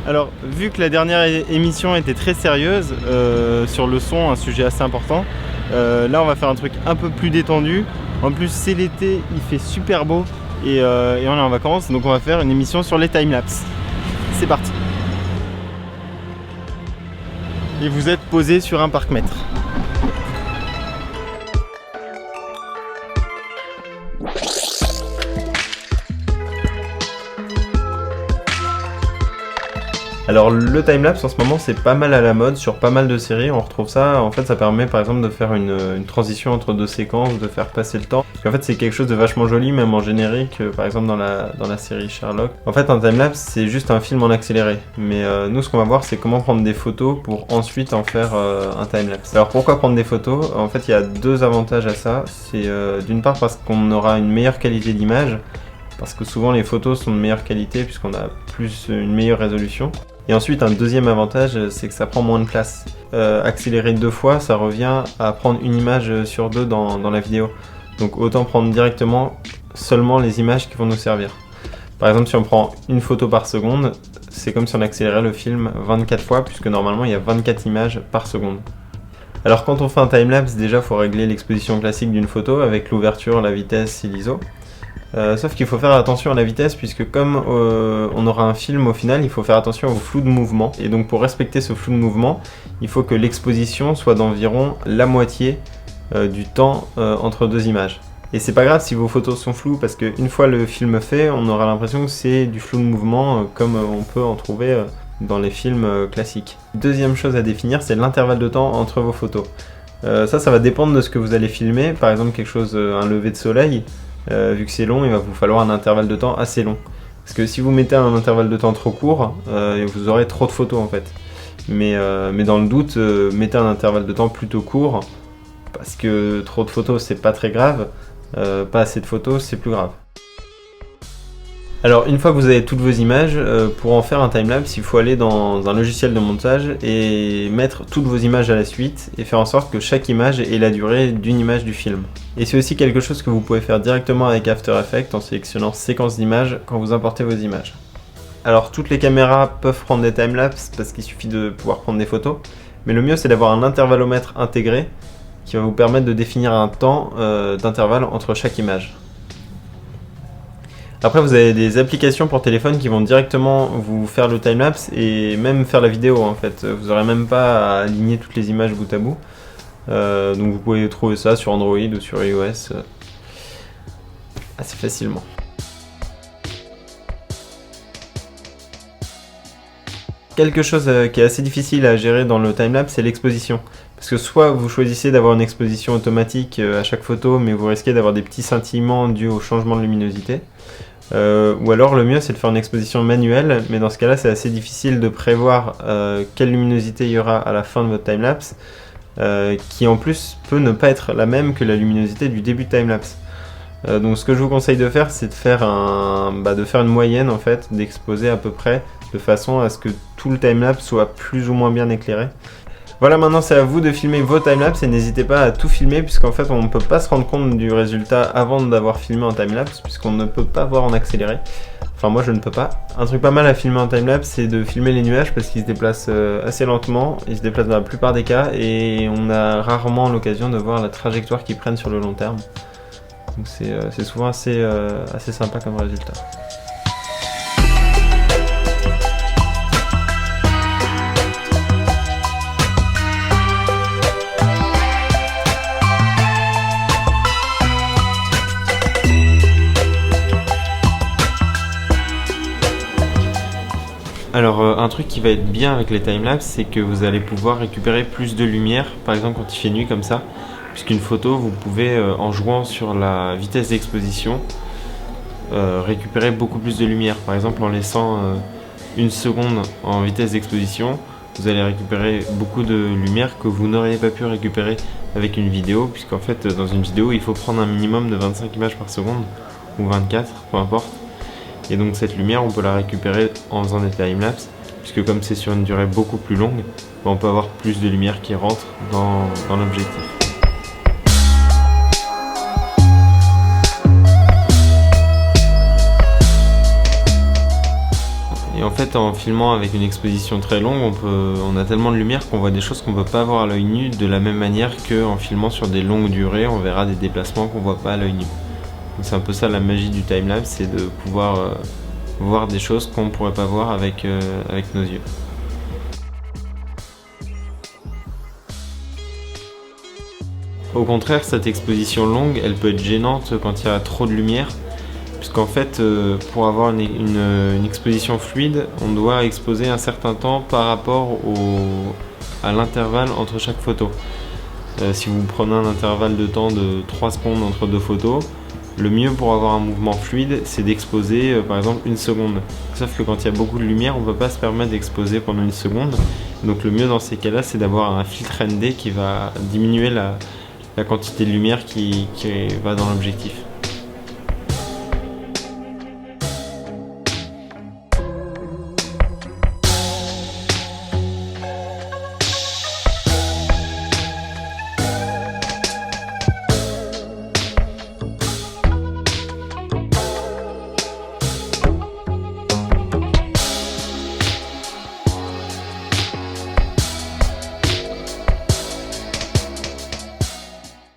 Alors, vu que la dernière émission était très sérieuse, sur le son, un sujet assez important, là on va faire un truc un peu plus détendu. En plus c'est l'été, il fait super beau et on est en vacances, donc on va faire une émission sur les timelapses. C'est parti. Et vous êtes posé sur un parc-mètre. Alors le timelapse en ce moment c'est pas mal à la mode sur pas mal de séries, on retrouve ça, en fait ça permet par exemple de faire une transition entre deux séquences, de faire passer le temps. En fait c'est quelque chose de vachement joli même en générique, par exemple dans la série Sherlock. En fait un timelapse c'est juste un film en accéléré, mais nous ce qu'on va voir c'est comment prendre des photos pour ensuite en faire un timelapse. Alors pourquoi prendre des photos? En fait il y a deux avantages à ça, c'est d'une part parce qu'on aura une meilleure qualité d'image, parce que souvent les photos sont de meilleure qualité puisqu'on a plus une meilleure résolution. Et ensuite, un deuxième avantage, c'est que ça prend moins de place. Accélérer 2 fois, ça revient à prendre une image sur 2 dans la vidéo. Donc autant prendre directement seulement les images qui vont nous servir. Par exemple, si on prend une photo par seconde, c'est comme si on accélérait le film 24 fois, puisque normalement il y a 24 images par seconde. Alors quand on fait un timelapse, déjà il faut régler l'exposition classique d'une photo avec l'ouverture, la vitesse et l'ISO. Sauf qu'il faut faire attention à la vitesse puisque comme on aura un film au final, il faut faire attention au flou de mouvement. Et donc pour respecter ce flou de mouvement, il faut que l'exposition soit d'environ la moitié du temps entre deux images. Et c'est pas grave si vos photos sont floues parce qu'une fois le film fait, on aura l'impression que c'est du flou de mouvement comme on peut en trouver dans les films classiques. Deuxième chose à définir, c'est l'intervalle de temps entre vos photos. Ça va dépendre de ce que vous allez filmer. Par exemple quelque chose, un lever de soleil. Vu que c'est long, il va vous falloir un intervalle de temps assez long. Parce que si vous mettez un intervalle de temps trop court, vous aurez trop de photos en fait. Mais dans le doute, mettez un intervalle de temps plutôt court, parce que trop de photos c'est pas très grave, pas assez de photos c'est plus grave. Alors une fois que vous avez toutes vos images, pour en faire un timelapse, il faut aller dans un logiciel de montage et mettre toutes vos images à la suite et faire en sorte que chaque image ait la durée d'une image du film. Et c'est aussi quelque chose que vous pouvez faire directement avec After Effects en sélectionnant séquence d'images quand vous importez vos images. Alors toutes les caméras peuvent prendre des timelapses parce qu'il suffit de pouvoir prendre des photos, mais le mieux c'est d'avoir un intervallomètre intégré qui va vous permettre de définir un temps d'intervalle entre chaque image. Après vous avez des applications pour téléphone qui vont directement vous faire le timelapse et même faire la vidéo en fait. Vous n'aurez même pas à aligner toutes les images bout à bout. Donc vous pouvez trouver ça sur Android ou sur iOS assez facilement. Quelque chose qui est assez difficile à gérer dans le timelapse, c'est l'exposition. Parce que soit vous choisissez d'avoir une exposition automatique à chaque photo, mais vous risquez d'avoir des petits scintillements dus au changement de luminosité. Ou alors le mieux c'est de faire une exposition manuelle, mais dans ce cas là c'est assez difficile de prévoir quelle luminosité il y aura à la fin de votre timelapse, qui en plus peut ne pas être la même que la luminosité du début de timelapse. Donc ce que je vous conseille de faire c'est de faire une moyenne en fait, d'exposer à peu près de façon à ce que tout le timelapse soit plus ou moins bien éclairé. Voilà, maintenant c'est à vous de filmer vos timelapses et n'hésitez pas à tout filmer puisqu'en fait on ne peut pas se rendre compte du résultat avant d'avoir filmé en timelapse puisqu'on ne peut pas voir en accéléré. Enfin moi je ne peux pas. Un truc pas mal à filmer en timelapse c'est de filmer les nuages parce qu'ils se déplacent assez lentement, ils se déplacent dans la plupart des cas et on a rarement l'occasion de voir la trajectoire qu'ils prennent sur le long terme. Donc c'est souvent assez sympa comme résultat. Alors un truc qui va être bien avec les timelapses, c'est que vous allez pouvoir récupérer plus de lumière, par exemple quand il fait nuit comme ça, puisqu'une photo, vous pouvez, en jouant sur la vitesse d'exposition, récupérer beaucoup plus de lumière. Par exemple en laissant 1 seconde en vitesse d'exposition, vous allez récupérer beaucoup de lumière que vous n'auriez pas pu récupérer avec une vidéo, puisqu'en fait dans une vidéo il faut prendre un minimum de 25 images par seconde, ou 24, peu importe. Et donc cette lumière on peut la récupérer en faisant des timelapses, puisque comme c'est sur une durée beaucoup plus longue, on peut avoir plus de lumière qui rentre dans l'objectif. Et en fait, en filmant avec une exposition très longue, on a tellement de lumière qu'on voit des choses qu'on ne peut pas voir à l'œil nu, de la même manière qu'en filmant sur des longues durées, on verra des déplacements qu'on ne voit pas à l'œil nu. Donc c'est un peu ça la magie du timelapse, c'est de pouvoir voir des choses qu'on ne pourrait pas voir avec nos yeux. Au contraire, cette exposition longue, elle peut être gênante quand il y a trop de lumière, puisqu'en fait, pour avoir une exposition fluide, on doit exposer un certain temps par rapport à l'intervalle entre chaque photo. Si vous prenez un intervalle de temps de 3 secondes entre deux photos, le mieux pour avoir un mouvement fluide, c'est d'exposer par exemple 1 seconde. Sauf que quand il y a beaucoup de lumière, on ne peut pas se permettre d'exposer pendant 1 seconde. Donc le mieux dans ces cas-là, c'est d'avoir un filtre ND qui va diminuer la quantité de lumière qui va dans l'objectif.